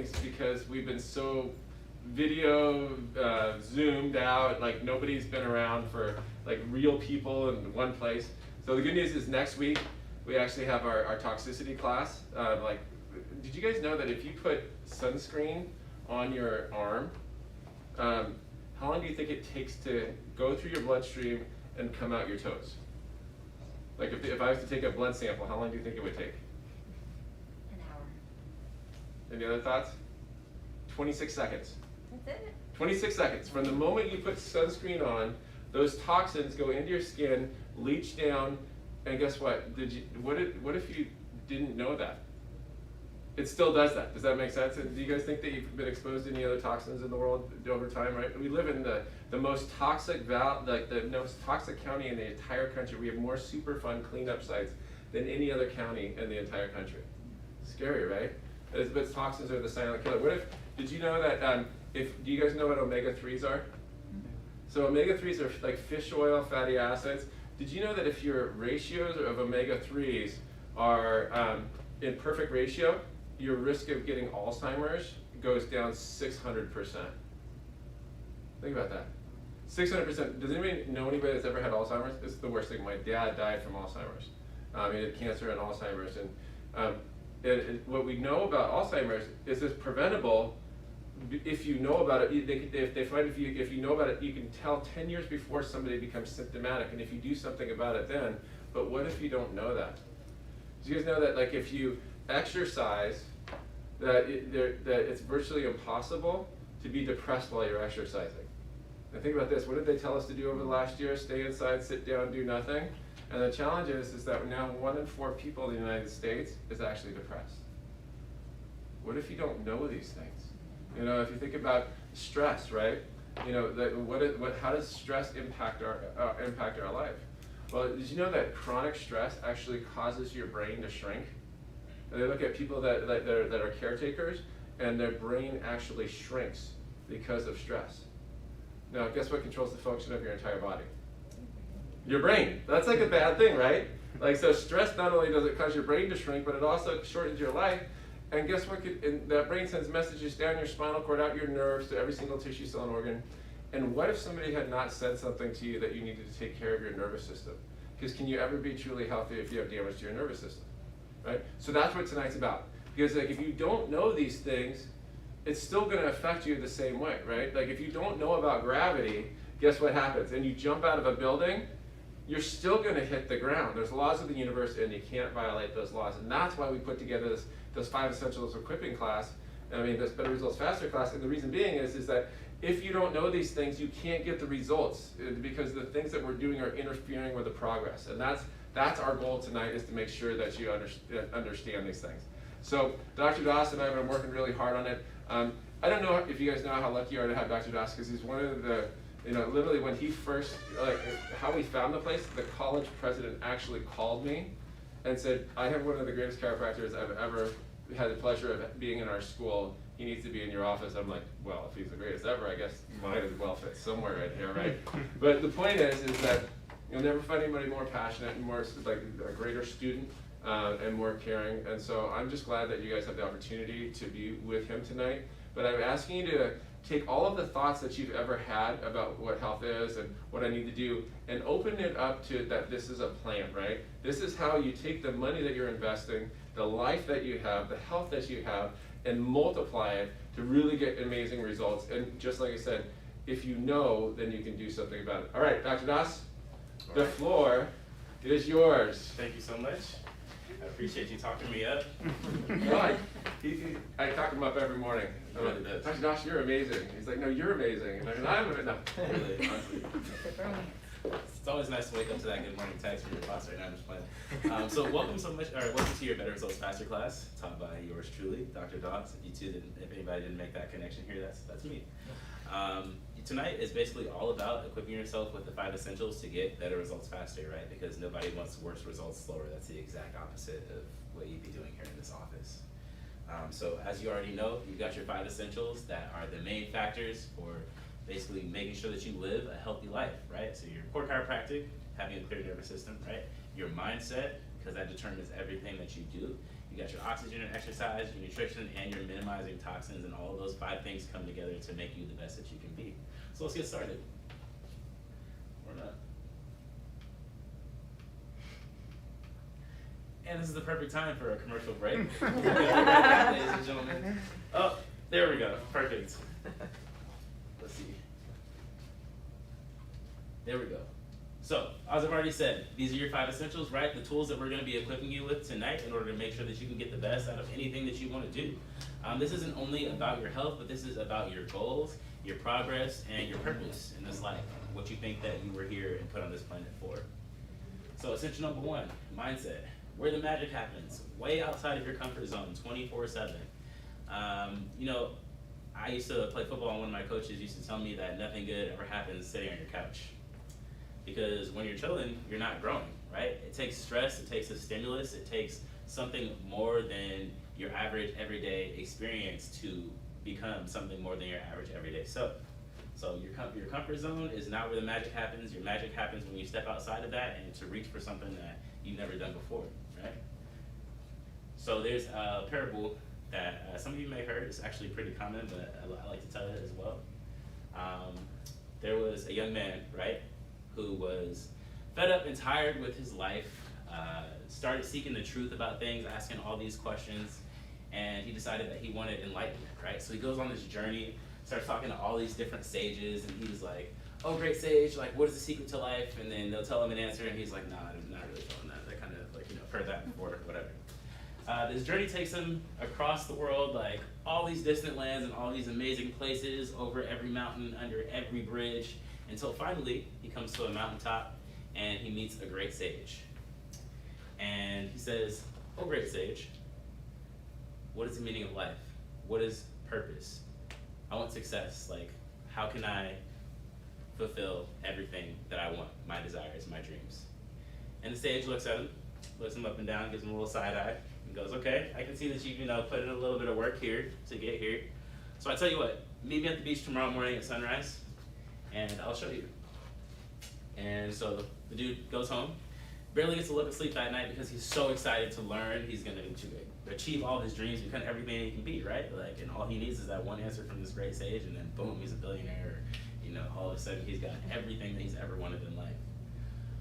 things because we've been so video zoomed out, like nobody's been around for like real people in one place. So the good news is next week we actually have our toxicity class. Like, did you guys know that if you put sunscreen on your arm, how long do you think it takes to go through your bloodstream and come out your toes? Like if I was to take a blood sample, how long do you think it would take? An hour. Any other thoughts? 26 seconds. That's it? 26 seconds. From the moment you put sunscreen on, those toxins go into your skin, leach down, and guess what? What if you didn't know that? It still does that. Does that make sense? And do you guys think that you've been exposed to any other toxins in the world over time, right? We live in the most toxic the most toxic county in the entire country. We have more Superfund cleanup sites than any other county in the entire country. Scary, right? But toxins are the silent killer. Did you know that, do you guys know what omega-3s are? So omega-3s are like fish oil fatty acids. Did you know that if your ratios of omega-3s are in perfect ratio, your risk of getting Alzheimer's goes down 600%. Think about that. 600%. Does anybody know anybody that's ever had Alzheimer's? This is the worst thing. My dad died from Alzheimer's. He had cancer and Alzheimer's. And what we know about Alzheimer's is it's preventable if you know about it. They find if you know about it, you can tell 10 years before somebody becomes symptomatic, and if you do something about it then. But what if you don't know that? Do you guys know that, like, if you exercise, that it's virtually impossible to be depressed while you're exercising? And think about this. What did they tell us to do over the last year? Stay inside, sit down, do nothing. And the challenge is that now 1 in 4 people in the United States is actually depressed. What if you don't know these things? You know, if you think about stress, right? You know, how does stress impact our life? Well, did you know that chronic stress actually causes your brain to shrink? And they look at people that are caretakers, and their brain actually shrinks because of stress. Now, guess what controls the function of your entire body? Your brain. That's like a bad thing, right? Like, so stress not only does it cause your brain to shrink, but it also shortens your life. And guess what? And that brain sends messages down your spinal cord, out your nerves, to every single tissue, cell, and organ. And what if somebody had not said something to you that you needed to take care of your nervous system? Because can you ever be truly healthy if you have damage to your nervous system? Right? So that's what tonight's about. Because like, if you don't know these things, it's still going to affect you the same way, right? Like if you don't know about gravity, guess what happens? And you jump out of a building, you're still going to hit the ground. There's laws of the universe, and you can't violate those laws. And that's why we put together this 5 Essentials Equipping class. This Better Results Faster class. And the reason being is that if you don't know these things, you can't get the results, because the things that we're doing are interfering with the progress. And that's our goal tonight, is to make sure that you understand these things. So Dr. Doss and I have been working really hard on it. I don't know if you guys know how lucky you are to have Dr. Doss, because he's one of the, literally when he first, how we found the place, the college president actually called me and said, I have one of the greatest chiropractors I've ever had the pleasure of being in our school. He needs to be in your office. I'm like, well, if he's the greatest ever, I guess mine as well fits somewhere right here, right? But the point is that you'll never find anybody more passionate and more like a greater student and more caring. And so I'm just glad that you guys have the opportunity to be with him tonight. But I'm asking you to take all of the thoughts that you've ever had about what health is and what I need to do, and open it up to that this is a plan, right? This is how you take the money that you're investing, the life that you have, the health that you have, and multiply it to really get amazing results. And just like I said, if you know, then you can do something about it. All right, Dr. Doss, the floor is yours. Thank you so much. I appreciate you talking me up. I talk him up every morning. Really does. Dr. Doss, you're amazing. He's like, no, you're amazing. And I'm no. Really, honestly. It's always nice to wake up to that good morning text from your boss right now. I'm just playing. So welcome to your Better Results Faster class, taught by yours truly, Dr. Doss. If anybody didn't make that connection here, that's me. Tonight is basically all about equipping yourself with the 5 essentials to get better results faster, right? Because nobody wants worse results slower. That's the exact opposite of what you'd be doing here in this office. So as you already know, you've got your 5 essentials that are the main factors for basically making sure that you live a healthy life, right? So your core chiropractic, having a clear nervous system, right? Your mindset, because that determines everything that you do. You You got your oxygen and exercise, your nutrition, and you're minimizing toxins, and all of those 5 things come together to make you the best that you can be. So let's get started. Or not. And this is the perfect time for a commercial break. Ladies and gentlemen. Oh, there we go. Perfect. Let's see. There we go. So, as I've already said, these are your 5 essentials, right? The tools that we're going to be equipping you with tonight in order to make sure that you can get the best out of anything that you want to do. This isn't only about your health, but this is about your goals, your progress, and your purpose in this life. What you think that you were here and put on this planet for. So, essential number 1, mindset. Where the magic happens, way outside of your comfort zone, 24/7. You know, I used to play football, and one of my coaches used to tell me that nothing good ever happens sitting on your couch. Because when you're chilling, you're not growing, right? It takes stress, it takes a stimulus, it takes something more than your average everyday experience to become something more than your average everyday self. So your comfort zone is not where the magic happens. Your magic happens when you step outside of that and to reach for something that you've never done before, right? So there's a parable that some of you may have heard. It's actually pretty common, but I like to tell it as well. There was a young man, right, who was fed up and tired with his life, started seeking the truth about things, asking all these questions, and he decided that he wanted enlightenment, right? So he goes on this journey, starts talking to all these different sages, and he was like, oh, great sage, like, what is the secret to life? And then they'll tell him an answer, and he's like, nah, I'm not really feeling that. I kind of, like, I've heard that before, whatever. This journey takes him across the world, like, all these distant lands and all these amazing places, over every mountain, under every bridge, until finally he comes to a mountaintop and he meets a great sage. And he says, oh, great sage, what is the meaning of life? What is purpose? I want success. Like, how can I fulfill everything that I want, my desires, my dreams? And the sage looks at him, looks him up and down, gives him a little side eye, and goes, okay, I can see that you've put in a little bit of work here to get here. So I tell you what, meet me at the beach tomorrow morning at sunrise, and I'll show you. And so the dude goes home, barely gets a look of sleep that night because he's so excited to learn. He's going to achieve all his dreams, become everything he can be, right? Like, and all he needs is that one answer from this great sage, and then boom, he's a billionaire. All of a sudden he's got everything that he's ever wanted in life.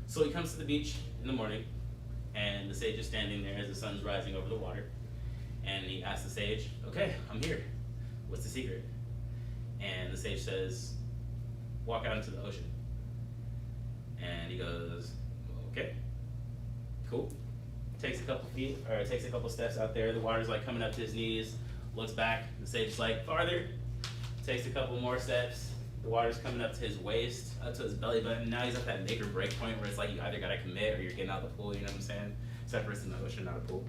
So he comes to the beach in the morning, and the sage is standing there as the sun's rising over the water. And he asks the sage, okay, I'm here. What's the secret? And the sage says, walk out into the ocean. And he goes, okay, cool. Takes a couple steps out there. The water's like coming up to his knees, looks back. The sage is like, farther. Takes a couple more steps. The water's coming up to his waist, up to his belly button. Now he's at that make or break point where it's like you either gotta commit or you're getting out of the pool, you know what I'm saying? Except for it's in the ocean, not a pool.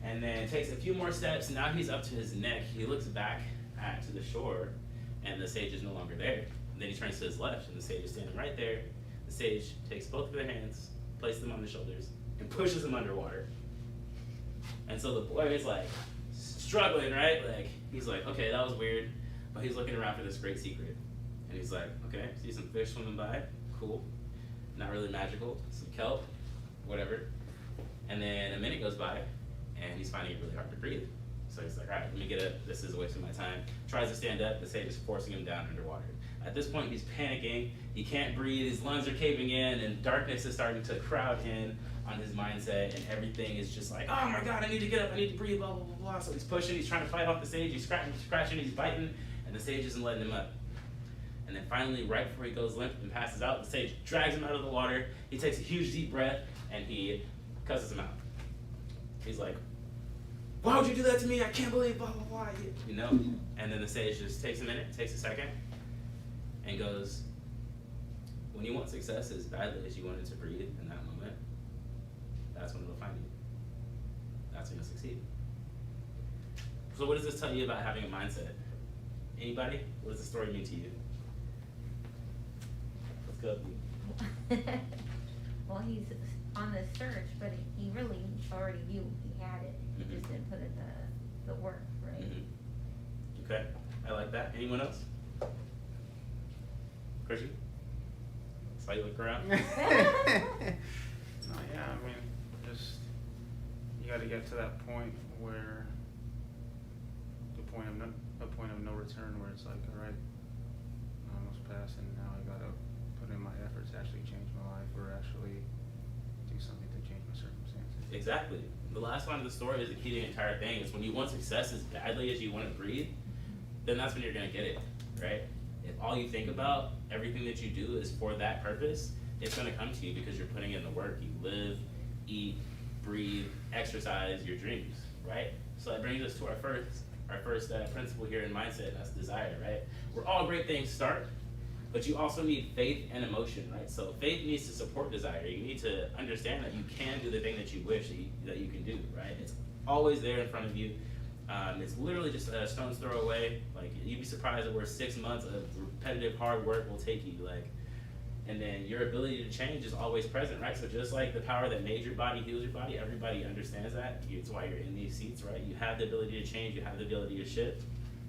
And then takes a few more steps. Now he's up to his neck. He looks back to the shore, and the sage is no longer there. And then he turns to his left, and the sage is standing right there. The sage takes both of their hands, places them on his shoulders, and pushes him underwater. And so the boy is like struggling, right? Like, he's like, okay, that was weird. But he's looking around for this great secret. And he's like, okay, see some fish swimming by, cool. Not really magical, some kelp, whatever. And then a minute goes by, and he's finding it really hard to breathe. So he's like, all right, let me get up, this is a waste of my time. Tries to stand up, the sage is forcing him down underwater. At this point, he's panicking, he can't breathe, his lungs are caving in, and darkness is starting to crowd in on his mindset, and everything is just like, oh my God, I need to get up, I need to breathe, blah, blah, blah, blah. So he's pushing, he's trying to fight off the sage, he's scratching, he's biting, and the sage isn't letting him up. And then finally, right before he goes limp and passes out, the sage drags him out of the water, he takes a huge deep breath, and he cusses him out. He's like, why would you do that to me? I can't believe blah, blah, blah, And then the sage just takes a minute, takes a second, and goes, when you want success as badly as you wanted to breathe in that moment, that's when it'll find you. That's when you'll succeed. So what does this tell you about having a mindset? Anybody? What does the story mean to you? Let's go. Well, he's on the search, but he really already knew he had it. He just didn't put in the work, right? Mm-hmm. Okay, I like that. Anyone else? Christian? Saw you look around. No, yeah, I mean, just, you got to get to that point where a point of no return, where it's like, all right, I'm almost past, and now I got to put in my efforts to actually change my life, or actually do something to change my circumstances. Exactly. The last line of the story is the key to the entire thing. Is when you want success as badly as you want to breathe, then that's when you're gonna get it, right? If all you think about, everything that you do is for that purpose, it's gonna come to you because you're putting in the work. You live, eat, breathe, exercise your dreams, right? So that brings us to our first principle here in mindset, and that's desire, right? Where all great things start, but you also need faith and emotion, right? So faith needs to support desire. You need to understand that you can do the thing that you wish that you can do, right? It's always there in front of you. It's literally just a stone's throw away. Like, you'd be surprised at where 6 months of repetitive hard work will take you. Like, and then your ability to change is always present, right? So just like the power that made your body heals your body, everybody understands that. It's why you're in these seats, right? You have the ability to change, you have the ability to shift,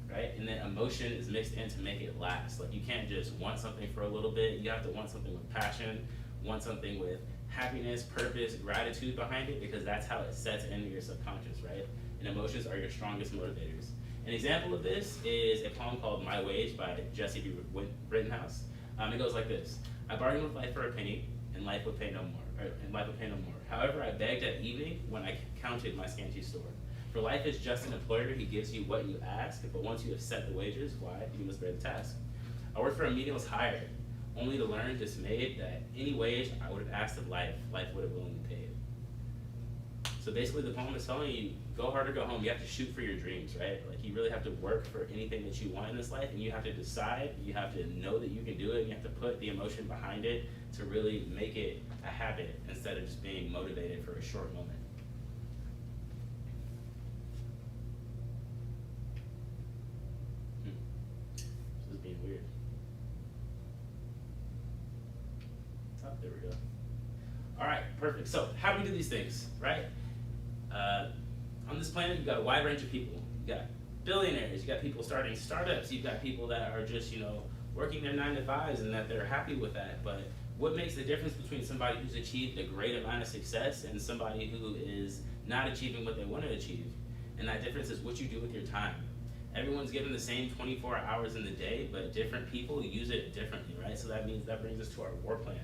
right? And then emotion is mixed in to make it last. Like, you can't just want something for a little bit. You have to want something with passion, want something with happiness, purpose, gratitude behind it, because that's how it sets into your subconscious, right? And emotions are your strongest motivators. An example of this is a poem called My Wage by Jesse B. Rittenhouse. It goes like this: I bargained with life for a penny, and life would pay no more. However, I begged at evening when I counted my scanty store. For life is just an employer, he gives you what you ask, but once you have set the wages, why, you must bear the task. I worked for a menial's hire, only to learn dismayed that any wage I would have asked of life, life would have willingly paid. So basically the poem is telling you, go hard or go home. You have to shoot for your dreams, right? Like, you really have to work for anything that you want in this life, and you have to decide, you have to know that you can do it, and you have to put the emotion behind it to really make it a habit instead of just being motivated for a short moment. This is being weird. Oh, there we go. All right, perfect. So how do we do these things, right? On this planet, you've got a wide range of people. You've got billionaires, you've got people starting startups, you've got people that are just, working their 9-to-5s and that they're happy with that. But what makes the difference between somebody who's achieved a great amount of success and somebody who is not achieving what they want to achieve? And that difference is what you do with your time. Everyone's given the same 24 hours in the day, but different people use it differently, right? So that brings us to our war plan.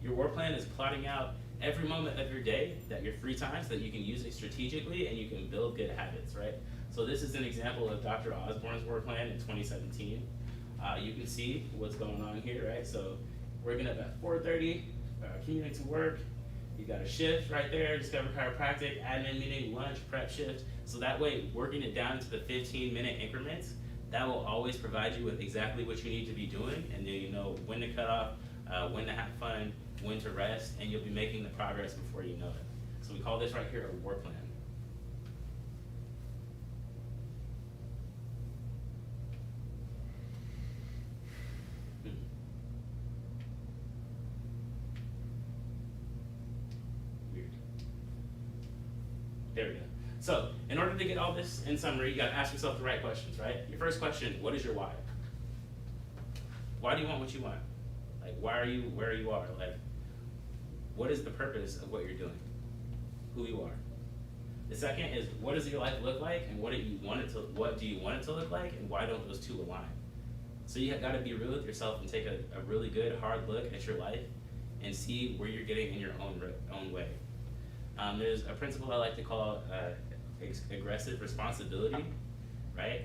Your war plan is plotting out every moment of your day, that your free time, so that you can use it strategically and you can build good habits, right? So this is an example of Dr. Osborne's war plan in 2017. You can see what's going on here, right? So waking up at 4:30, commuting to work. You got a shift right there, Discover Chiropractic, admin meeting, lunch, prep shift. So that way, working it down to the 15-minute increments, that will always provide you with exactly what you need to be doing, and then you know when to cut off, when to have fun, when to rest, and you'll be making the progress before you know it. So we call this right here a war plan. Weird. There we go. So in order to get all this in summary, you gotta ask yourself the right questions, right? Your first question, what is your why? Why do you want what you want? Like, why are you where you are? Like, what is the purpose of what you're doing? Who you are. The second is, what does your life look like, and what do you want it to look like, and why don't those two align? So you have got to be real with yourself and take a really good hard look at your life and see where you're getting in your own way. There's a principle I like to call aggressive responsibility, right?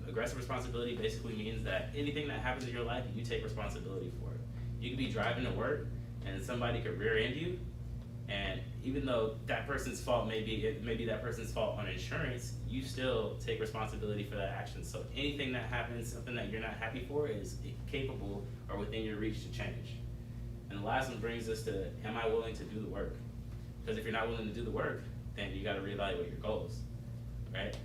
Aggressive responsibility basically means that anything that happens in your life, you take responsibility for it. You could be driving to work and somebody could rear end you, and even though that person's fault maybe that person's fault on insurance, you still take responsibility for that action. So anything that happens, something that you're not happy for, is capable or within your reach to change. And the last one brings us to, am I willing to do the work? Because if you're not willing to do the work, then you got to reevaluate your goals, right?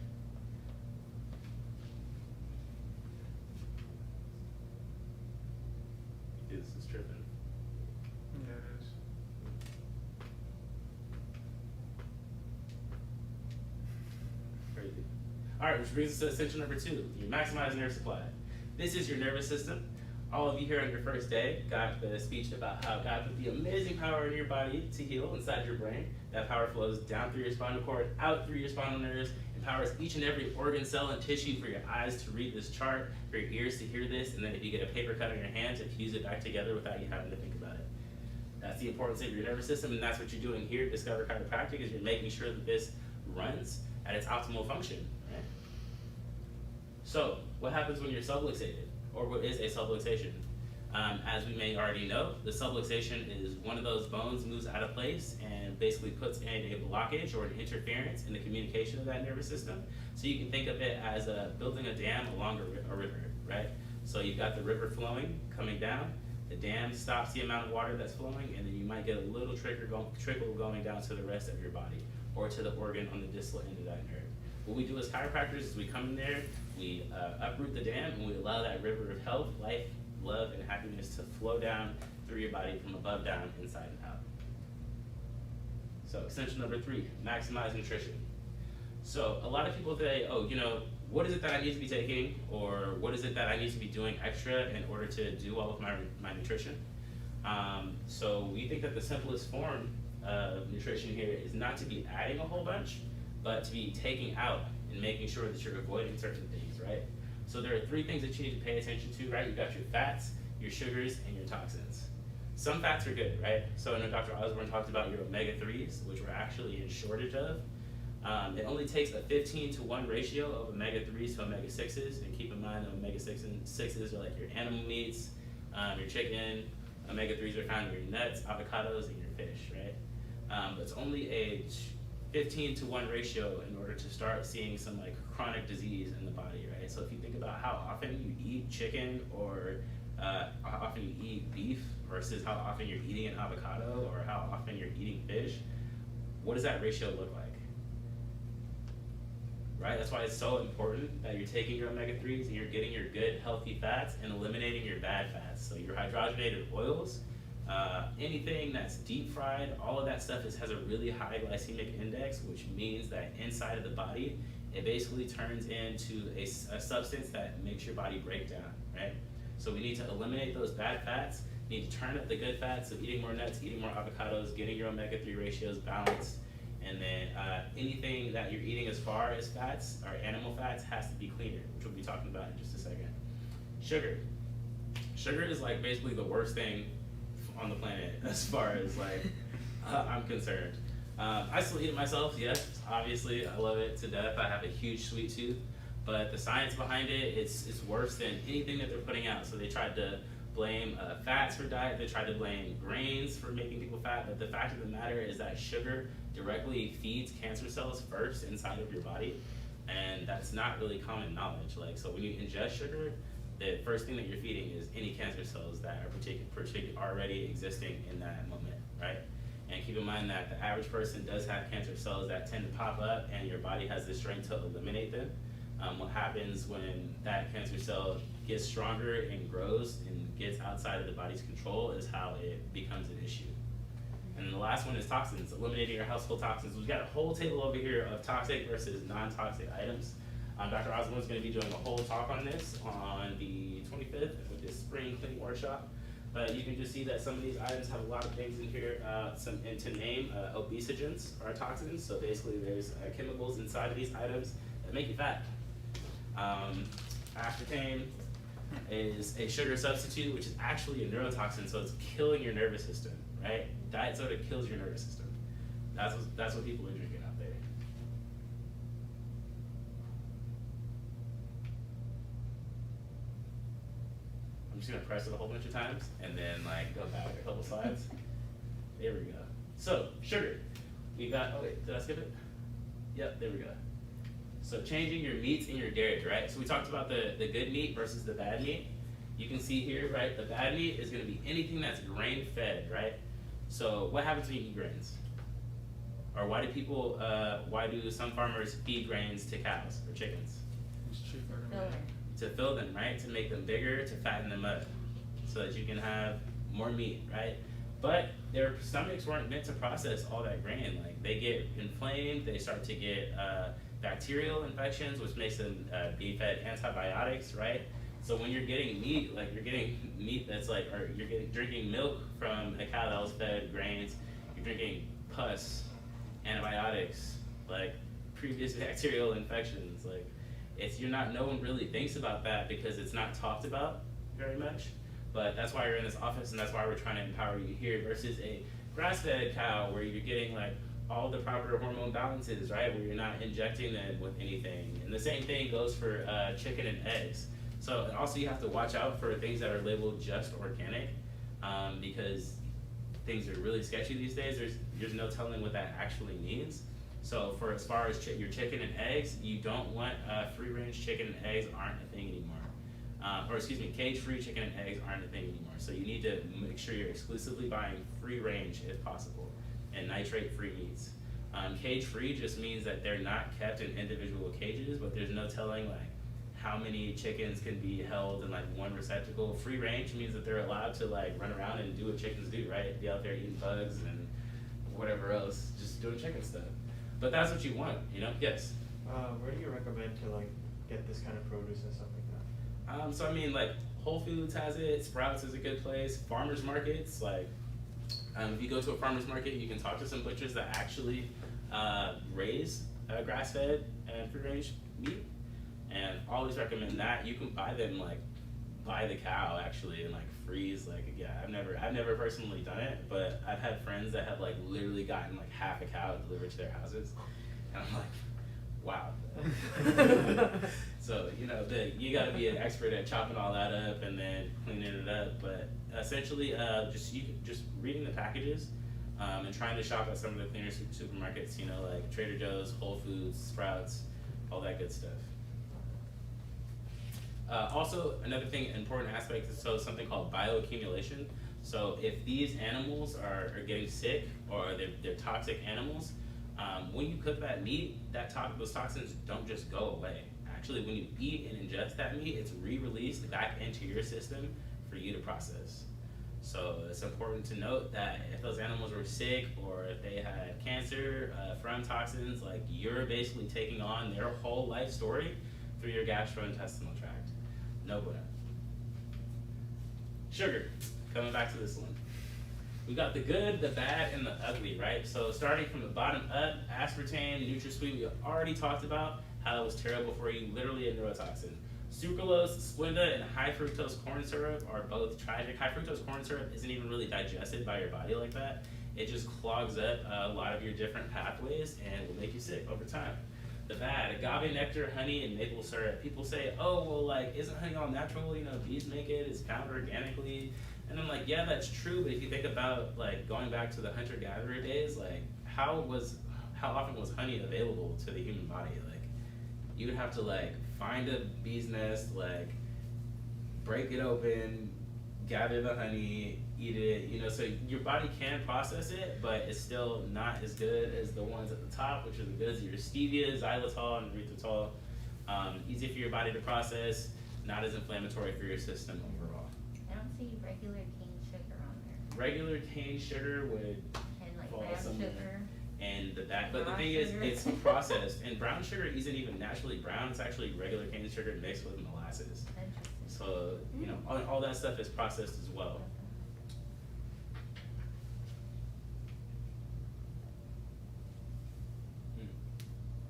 This is tripping. Yeah, it is. Crazy. All right, which brings us to essential number 2. You maximize nerve supply. This is your nervous system. All of you here on your first day got the speech about how God put the amazing power in your body to heal inside your brain. That power flows down through your spinal cord, out through your spinal nerves, empowers each and every organ, cell, and tissue for your eyes to read this chart, for your ears to hear this, and then if you get a paper cut on your hand, to fuse it back together without you having to think about it. That's the importance of your nervous system, and that's what you're doing here at Discover Chiropractic, is you're making sure that this runs at its optimal function, right? So, what happens when you're subluxated? Or what is a subluxation? As we may already know, the subluxation is one of those bones moves out of place and basically puts in a blockage or an interference in the communication of that nervous system. So you can think of it as building a dam along a river, right? So you've got the river flowing, coming down, the dam stops the amount of water that's flowing, and then you might get a little trickle going down to the rest of your body, or to the organ on the distal end of that nerve. What we do as chiropractors is we come in there, we uproot the dam, and we allow that river of health, life, love, and happiness to flow down through your body from above down, inside and out. So extension number 3, maximize nutrition. So a lot of people say, oh, you know, what is it that I need to be taking, or what is it that I need to be doing extra in order to do all of my nutrition? So we think that the simplest form of nutrition here is not to be adding a whole bunch, but to be taking out and making sure that you're avoiding certain things, right? So there are 3 things that you need to pay attention to, right? You've got your fats, your sugars, and your toxins. Some fats are good, right? So I know Dr. Osborne talked about your omega-3s, which we're actually in shortage of. It only takes a 15-to-1 ratio of omega-3s to omega-6s, and keep in mind that omega-6s are like your animal meats, your chicken. Omega-3s are found in your nuts, avocados, and your fish, right? But it's only a 15-to-1 ratio in order to start seeing some like chronic disease in the body, right? So if you think about how often you eat chicken, or how often you eat beef versus how often you're eating an avocado, or how often you're eating fish, what does that ratio look like? Right? That's why it's so important that you're taking your omega-3s and you're getting your good healthy fats and eliminating your bad fats. So your hydrogenated oils, anything that's deep fried, all of that stuff has a really high glycemic index, which means that inside of the body, it basically turns into a substance that makes your body break down, right? So we need to eliminate those bad fats, need to turn up the good fats, so eating more nuts, eating more avocados, getting your omega-3 ratios balanced, and then anything that you're eating as far as fats, or animal fats, has to be cleaner, which we'll be talking about in just a second. Sugar. Sugar is like basically the worst thing on the planet as far as like I'm concerned. I still eat it myself, yes, obviously I love it to death. I have a huge sweet tooth, but the science behind it, it's worse than anything that they're putting out. So they tried to blame fats for diet, they tried to blame grains for making people fat, but the fact of the matter is that sugar directly feeds cancer cells first inside of your body, and that's not really common knowledge. Like, so when you ingest sugar, the first thing that you're feeding is any cancer cells that are already existing in that moment, right? And keep in mind that the average person does have cancer cells that tend to pop up, and your body has the strength to eliminate them. What happens when that cancer cell gets stronger and grows and gets outside of the body's control is how it becomes an issue. And then the last one is toxins, eliminating your household toxins. We've got a whole table over here of toxic versus non-toxic items. Dr. Osborne is going to be doing a whole talk on this on the 25th with this spring cleaning workshop. But you can just see that some of these items have a lot of things in here. And to name, obesogens are toxins. So basically there's chemicals inside of these items that make you fat. Aspartame is a sugar substitute, which is actually a neurotoxin, so it's killing your nervous system, right? Diet soda kills your nervous system. That's what people are drinking out there. I'm just gonna press it a whole bunch of times and then like go back a couple slides. There we go. So sugar, we got. Oh wait, did I skip it? Yep, there we go. So changing your meats and your dairy, right? So we talked about the good meat versus the bad meat. You can see here, right? The bad meat is gonna be anything that's grain fed, right? So what happens when you eat grains? Or why do some farmers feed grains to cows or chickens? It's cheaper. To fill them, right? To make them bigger, to fatten them up, so that you can have more meat, right? But their stomachs weren't meant to process all that grain. Like, they get inflamed, they start to get bacterial infections, which makes them be fed antibiotics, right? So when you're getting meat, like you're getting meat that's like, or you're drinking milk from a cow that was fed grains, you're drinking pus, antibiotics, like previous bacterial infections. Like no one really thinks about that because it's not talked about very much. But that's why you're in this office, and that's why we're trying to empower you here versus a grass-fed cow where you're getting like all the proper hormone balances, right? Where you're not injecting them with anything. And the same thing goes for chicken and eggs. So and also you have to watch out for things that are labeled just organic, because things are really sketchy these days. There's no telling what that actually means. So for as far as your chicken and eggs, you don't want free-range chicken and eggs aren't a thing anymore. Cage-free chicken and eggs aren't a thing anymore. So you need to make sure you're exclusively buying free-range if possible, and nitrate-free meats. Cage-free just means that they're not kept in individual cages, but there's no telling like how many chickens can be held in like one receptacle. Free-range means that they're allowed to like run around and do what chickens do, right? Be out there eating bugs and whatever else, just doing chicken stuff. But that's what you want, you know? Yes. Where do you recommend to like get this kind of produce and stuff like that? So I mean, like Whole Foods has it, Sprouts is a good place, farmers markets, like if you go to a farmer's market, you can talk to some butchers that actually raise grass-fed and free-range meat, and always recommend that. You can buy them like by the cow actually, and like freeze. Like I've never personally done it, but I've had friends that have like literally gotten like half a cow delivered to their houses, and I'm like, wow. So you know you got to be an expert at chopping all that up and then cleaning it up. But essentially, just reading the packages and trying to shop at some of the cleaner supermarkets. You know, like Trader Joe's, Whole Foods, Sprouts, all that good stuff. Also, another important aspect is something called bioaccumulation. So if these animals are getting sick or they're toxic animals, when you cook that meat, those toxins don't just go away. Actually, when you eat and ingest that meat, it's re-released back into your system for you to process. So it's important to note that if those animals were sick or if they had cancer from toxins, like you're basically taking on their whole life story through your gastrointestinal tract. No bueno. Sugar, coming back to this one. We got the good, the bad, and the ugly, right? So starting from the bottom up, aspartame, NutraSweet, we already talked about how it was terrible for you, literally a neurotoxin. Sucralose, Splenda, and high fructose corn syrup are both tragic. High fructose corn syrup isn't even really digested by your body like that. It just clogs up a lot of your different pathways and will make you sick over time. The bad, agave nectar, honey, and maple syrup. People say, oh, well, like, isn't honey all natural? You know, bees make it, it's found organically. And I'm like, yeah, that's true, but if you think about, like, going back to the hunter-gatherer days, like, how often was honey available to the human body? Like, you would have to, like, find a bee's nest, like, break it open, gather the honey, eat it, you know, so your body can process it, but it's still not as good as the ones at the top, which are the goods, your stevia, xylitol, and erythritol. Easy for your body to process, not as inflammatory for your system overall. I don't see regular cane sugar on there. Regular cane sugar would And like fall brown somewhere. sugar. And but the Brown thing sugar. is, it's processed, and brown sugar isn't even naturally brown. It's actually regular cane sugar mixed with molasses. Interesting. So you know, all that stuff is processed as well.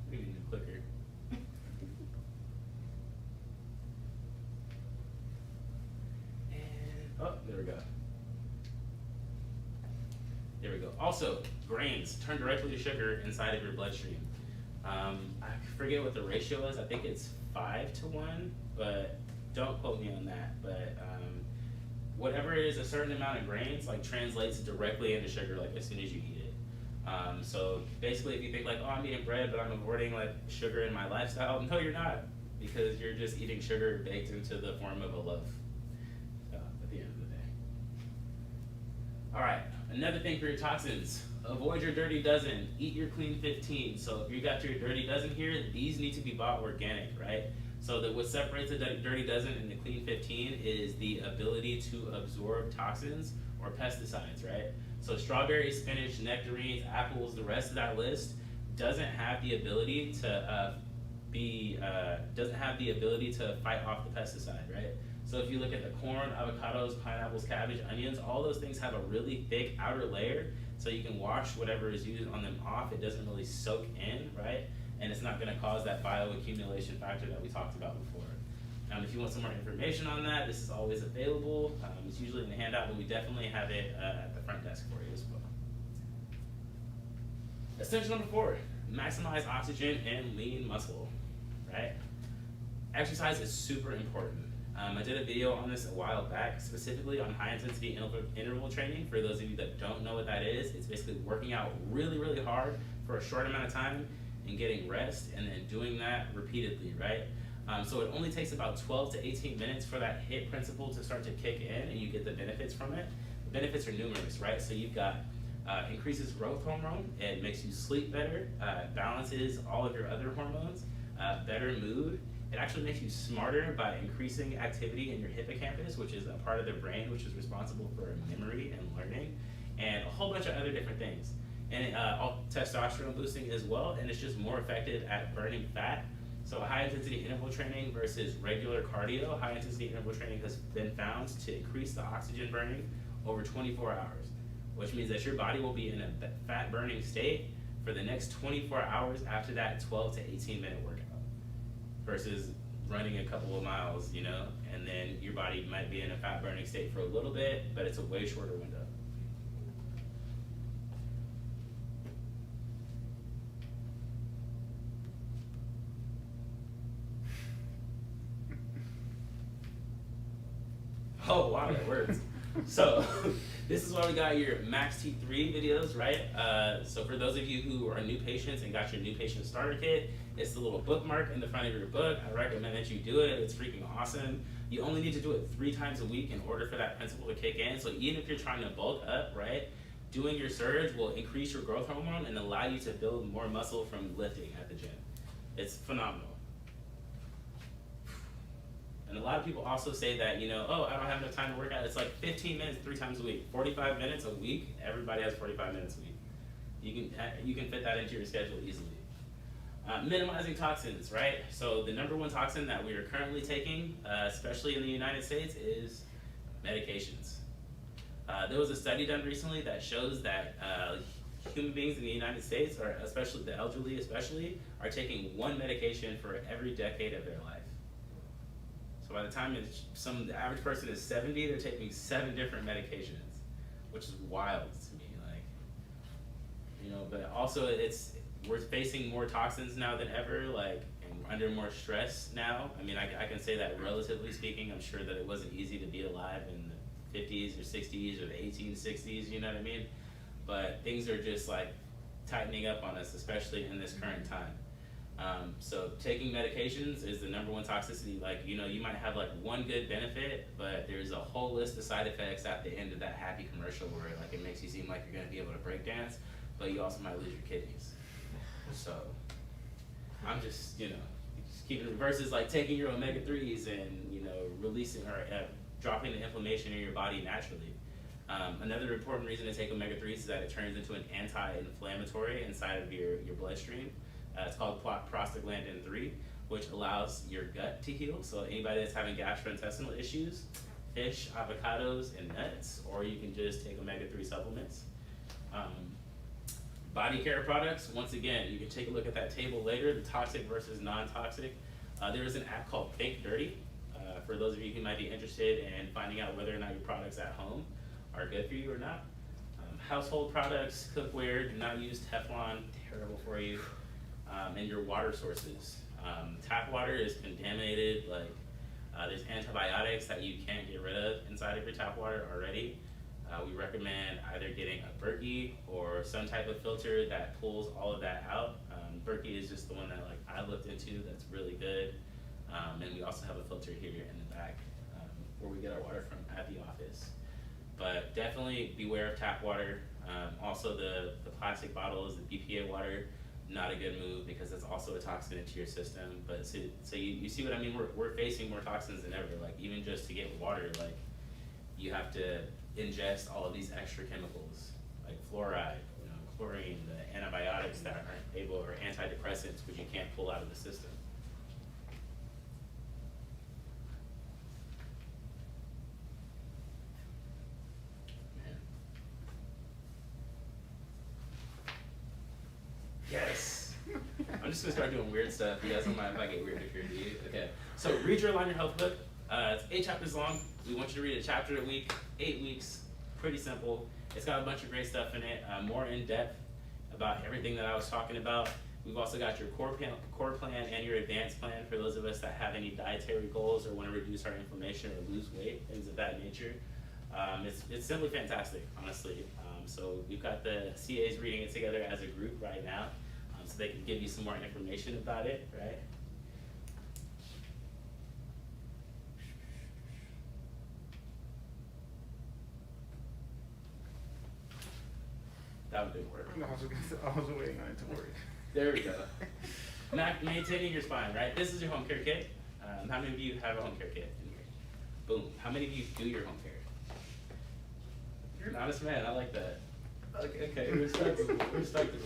We need a clicker. Oh, there we go. There we go. Also, grains turn directly to sugar inside of your bloodstream. I forget what the ratio is. I think it's 5-to-1, but don't quote me on that. But whatever it is, a certain amount of grains like translates directly into sugar like as soon as you eat it. So basically, if you think like, oh, I'm eating bread, but I'm avoiding like sugar in my lifestyle, no, you're not, because you're just eating sugar baked into the form of a loaf. At the end of the day. All right, another thing for your toxins. Avoid your dirty dozen. Eat your clean 15. So if you got your dirty dozen here, these need to be bought organic, right? So that what separates the dirty dozen and the clean 15 is the ability to absorb toxins or pesticides, right? So strawberries, spinach, nectarines, apples, the rest of that list doesn't have the ability to doesn't have the ability to fight off the pesticide, right? So if you look at the corn, avocados, pineapples, cabbage, onions, all those things have a really thick outer layer, so you can wash whatever is used on them off. It doesn't really soak in, right? And it's not gonna cause that bioaccumulation factor that we talked about before. If you want some more information on that, this is always available. It's usually in the handout, but we definitely have it at the front desk for you as well. Essential number 4, maximize oxygen and lean muscle, right? Exercise is super important. I did a video on this a while back, specifically on high intensity interval training. For those of you that don't know what that is, it's basically working out really, really hard for a short amount of time and getting rest, and then doing that repeatedly, right? So it only takes about 12 to 18 minutes for that HIIT principle to start to kick in, and you get the benefits from it. The benefits are numerous, right? So you've got increases growth hormone, it makes you sleep better, balances all of your other hormones, better mood. It actually makes you smarter by increasing activity in your hippocampus, which is a part of the brain which is responsible for memory and learning, and a whole bunch of other different things. And all testosterone boosting as well, and it's just more effective at burning fat. So high intensity interval training versus regular cardio, high intensity interval training has been found to increase the oxygen burning over 24 hours, which means that your body will be in a fat burning state for the next 24 hours after that 12 to 18 minute workout, versus running a couple of miles, you know, and then your body might be in a fat burning state for a little bit, but it's a way shorter window. Oh, wow, that works. So this is why we got your Max T3 videos, right? So for those of you who are new patients and got your new patient starter kit, it's the little bookmark in the front of your book. I recommend that you do it. It's freaking awesome. You only need to do it 3 times a week in order for that principle to kick in. So even if you're trying to bulk up, right, doing your surge will increase your growth hormone and allow you to build more muscle from lifting at the gym. It's phenomenal. And a lot of people also say that, you know, oh, I don't have enough time to work out. It's like 15 minutes 3 times a week, 45 minutes a week. Everybody has 45 minutes a week. You can fit that into your schedule easily. Minimizing toxins, right? So the number 1 toxin that we are currently taking, especially in the United States, is medications. There was a study done recently that shows that human beings in the United States, or especially the elderly are taking 1 medication for every decade of their life. So by the time the average person is 70, they're taking 7 different medications, which is wild to me. Like, you know, but also we're facing more toxins now than ever, like, and we're under more stress now. I mean, I can say that relatively speaking. I'm sure that it wasn't easy to be alive in the 50s or 60s or the 1860s, you know what I mean? But things are just like tightening up on us, especially in this current time. So taking medications is the number 1 toxicity. Like, you know, you might have like 1 good benefit, but there's a whole list of side effects at the end of that happy commercial where like it makes you seem like you're gonna be able to break dance, but you also might lose your kidneys. So I'm just, you know, just keeping it versus like taking your omega-3s and, you know, releasing or dropping the inflammation in your body naturally. Another important reason to take omega-3s is that it turns into an anti-inflammatory inside of your bloodstream. It's called prostaglandin 3, which allows your gut to heal. So anybody that's having gastrointestinal issues, fish, avocados, and nuts, or you can just take omega-3 supplements. Body care products, once again, you can take a look at that table later, the toxic versus non-toxic. There is an app called Think Dirty, for those of you who might be interested in finding out whether or not your products at home are good for you or not. Household products, cookware, do not use Teflon, terrible for you. And your water sources. Tap water is contaminated, like there's antibiotics that you can't get rid of inside of your tap water already. We recommend either getting a Berkey or some type of filter that pulls all of that out. Berkey is just the one that like I looked into that's really good. And we also have a filter here in the back where we get our water from at the office. But definitely beware of tap water. Also the plastic bottles, the BPA water, not a good move because it's also a toxin into your system. But so you see what I mean? We're facing more toxins than ever. Like even just to get water, like you have to ingest all of these extra chemicals, like fluoride, you know, chlorine, the antibiotics that aren't able, or antidepressants, which you can't pull out of the system. just gonna start doing weird stuff. You guys don't mind if I get weird if you're new? Okay. So read your Align Your Health book. It's 8 chapters long. We want you to read a chapter a week, 8 weeks. Pretty simple. It's got a bunch of great stuff in it, more in depth about everything that I was talking about. We've also got your core plan and your advanced plan for those of us that have any dietary goals or want to reduce our inflammation or lose weight, things of that nature. It's simply fantastic, honestly. So we've got the CAs reading it together as a group right now, so they can give you some more information about it, right? That one didn't work. No, I was waiting on it to work. There we go. Maintaining your spine, right? This is your home care kit. How many of you have a home care kit in here? Boom. How many of you do your home care? You're an honest man. I like that. Okay, respectable. Respectable.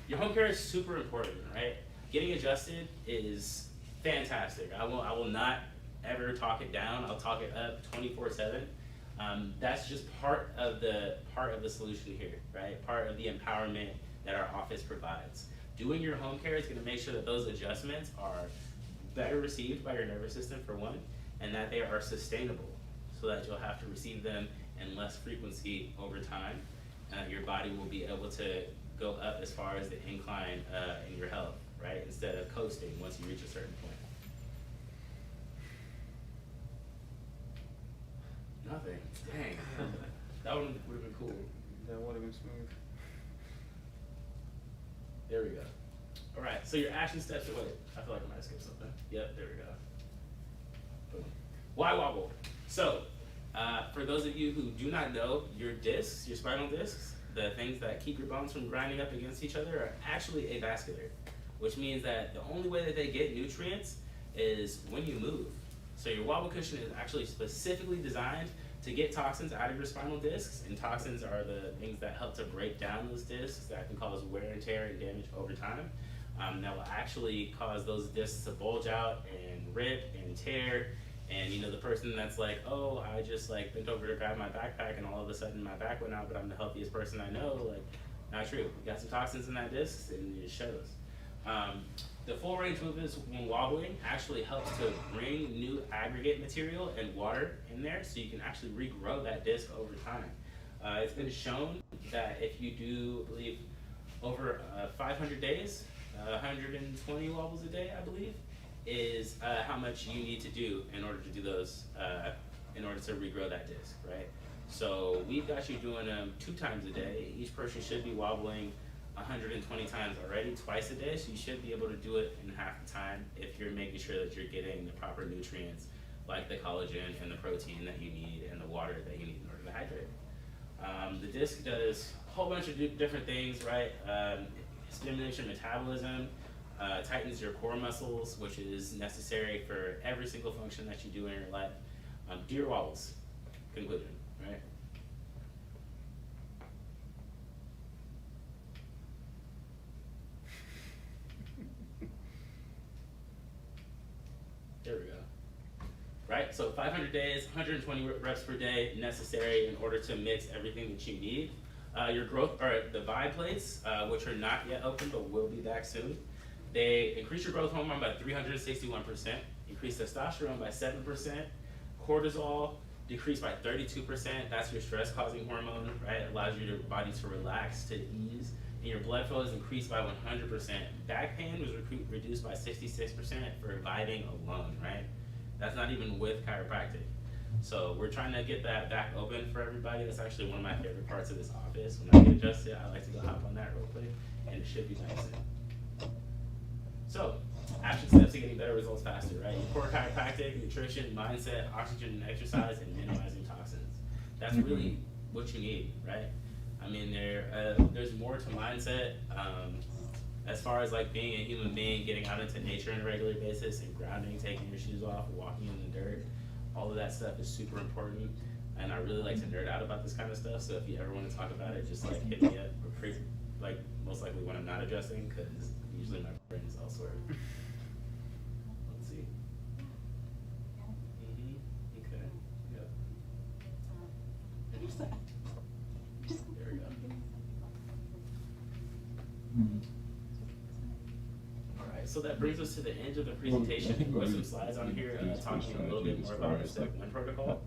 Your home care is super important, right? Getting adjusted is fantastic. I will not ever talk it down. I'll talk it up 24/7. That's just part of the solution here, right? Part of the empowerment that our office provides. Doing your home care is going to make sure that those adjustments are better received by your nervous system, for one, and that they are sustainable, so that you'll have to receive them in less frequency over time. Your body will be able to go up as far as the incline in your health, right? Instead of coasting once you reach a certain point. Nothing. Dang. That one would have been cool. That would have been smooth. There we go. All right, so your action steps. Wait, I feel like I might have skipped something. Yep, there we go. Boom. Why wobble? So, for those of you who do not know, your discs, your spinal discs, the things that keep your bones from grinding up against each other, are actually avascular, which means that the only way that they get nutrients is when you move. So your wobble cushion is actually specifically designed to get toxins out of your spinal discs, and toxins are the things that help to break down those discs that can cause wear and tear and damage over time. That will actually cause those discs to bulge out and rip and tear. And you know, the person that's like, oh, I just like bent over to grab my backpack and all of a sudden my back went out, but I'm the healthiest person I know, like, not true. You got some toxins in that disc and it shows. The full range movements when wobbling actually helps to bring new aggregate material and water in there, so you can actually regrow that disc over time. It's been shown that if you do, I believe, over 500 days, 120 wobbles a day, I believe, is how much you need to do in order to do those, in order to regrow that disc, right? So we've got you doing them 2 times a day. Each person should be wobbling 120 times already, twice a day, so you should be able to do it in half the time if you're making sure that you're getting the proper nutrients like the collagen and the protein that you need and the water that you need in order to hydrate. The disc does a whole bunch of different things, right? Stimulates your metabolism, tightens your core muscles, which is necessary for every single function that you do in your life. Do your wobbles. Conclusion, right? There we go. Right, so 500 days, 120 reps per day necessary in order to mix everything that you need. Your growth, or the Vibe plates, which are not yet open but will be back soon. They increase your growth hormone by 361%, increase testosterone by 7%, cortisol decreased by 32%. That's your stress causing hormone, right? It allows your body to relax, to ease. And your blood flow is increased by 100%. Back pain was reduced by 66% for vibing alone, right? That's not even with chiropractic. So we're trying to get that back open for everybody. That's actually one of my favorite parts of this office. When I get adjusted, I like to go hop on that real quick, and it should be nice. So, action steps to getting better results faster, right? Core chiropractic, nutrition, mindset, oxygen and exercise, and minimizing toxins. That's really what you need, right? I mean, there's more to mindset. As far as like being a human being, getting out into nature on a regular basis and grounding, taking your shoes off, walking in the dirt, all of that stuff is super important. And I really like to nerd out about this kind of stuff. So if you ever want to talk about it, just like hit me up. Like most likely when I'm not adjusting, because usually my brain's elsewhere. Let's see. Okay. Yep. There we go. All right. so that brings us to the end of the presentation. With some slides on here talking a little bit more about the step 1 protocol,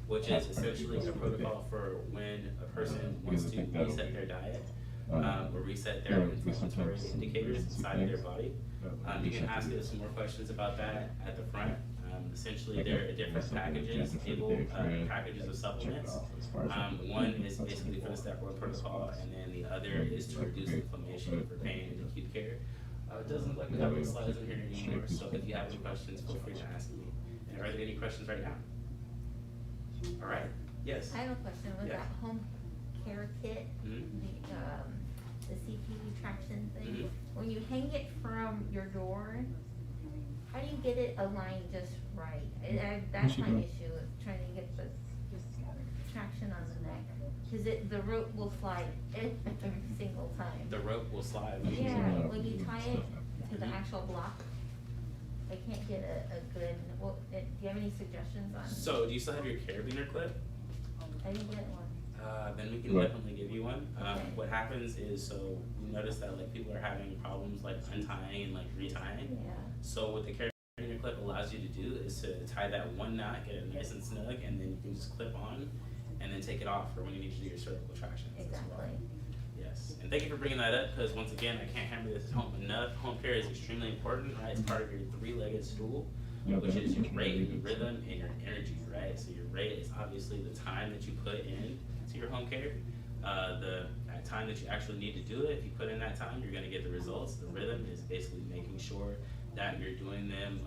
which is essentially a protocol for when a person wants to reset their diet or reset their inflammatory indicators inside of their body. You can ask us some more questions about that at the front. Essentially, there are different packages, packages of supplements. One is basically for the step 1 protocol, and then the other is to reduce inflammation for pain and acute care. It doesn't look like we have any slides in here anymore, so if you have any questions, feel free to ask me. And are there any questions right now? All right, yes? I have a question, with Yeah. that home care kit, Mhm. the CPU traction thing, Mhm. when you hang it from your door, how do you get it aligned just right? That's my issue, is trying to get the traction on the neck, cause the rope will slide every single time. The rope will slide. Yeah, when you tie it to the actual block, I can't get a good, do you have any suggestions on? So, do you still have your carabiner clip? I didn't get one. Then we can definitely give you one. What happens is, so we noticed that like people are having problems like untying and like retying. Yeah. So what the carabiner clip allows you to do is to tie that one knot, get it nice and snug, and then you can just clip on, and then take it off for when you need to do your cervical traction. Exactly. Yes, and thank you for bringing that up, because once again, I can't hammer this home enough. Home care is extremely important, right? It's part of your 3-legged stool, which is your rate, your rhythm, and your energy, right? So your rate is obviously the time that you put in to your home care. The time that you actually need to do it, if you put in that time, you're gonna get the results. The rhythm is basically making sure that you're doing them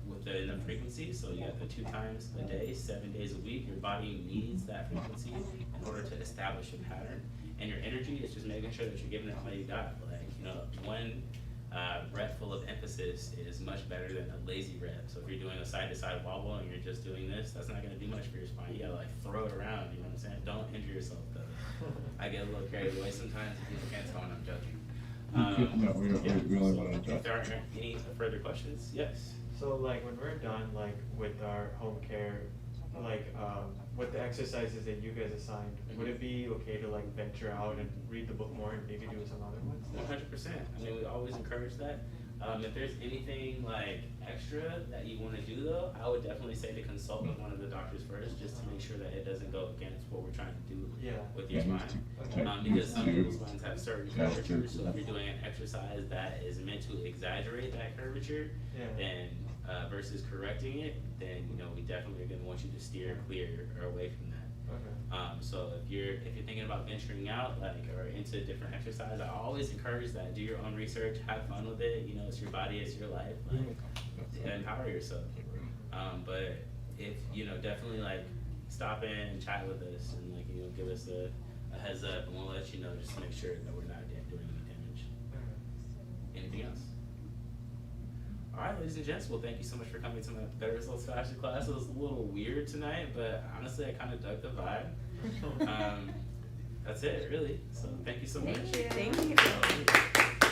within the frequency. So you got the 2 times a day, 7 days a week. Your body needs that frequency in order to establish a pattern. And your energy is just making sure that you're giving it all you got. Like, you know, one rep full of emphasis is much better than a lazy rep. So if you're doing a side-to-side wobble and you're just doing this, that's not gonna do much for your spine. You gotta like throw it around, you know what I'm saying? Don't injure yourself though. I get a little carried away sometimes, if you can't tell when I'm judging. No, we only want to If adjust. there aren't any further questions, yes? So like when we're done like with our home care, like with the exercises that you guys assigned, would it be okay to like venture out and read the book more and maybe do some other ones? 100%. I mean, we always encourage that. If there's anything like extra that you want to do though, I would definitely say to consult with one of the doctors first, just to make sure that it doesn't go against what we're trying to do with your spine. Because some people's spines have certain curvatures, so if you're doing an exercise that is meant to exaggerate that curvature, then versus correcting it, then you know we definitely are going to want you to steer clear or away from that. Okay. So if you're thinking about venturing out like or into different exercise, I always encourage that. Do your own research, have fun with it. You know, it's your body, it's your life. Like, empower yourself. But if you know, definitely like stop in and chat with us and like you know give us a heads up, and we'll let you know just to make sure that we're not doing any damage. Anything else? All right, ladies and gents, well, thank you so much for coming to my Better Results Faster class. It was a little weird tonight, but honestly, I kind of dug the vibe. That's it, really. So thank you so much. Thank you. Thank you.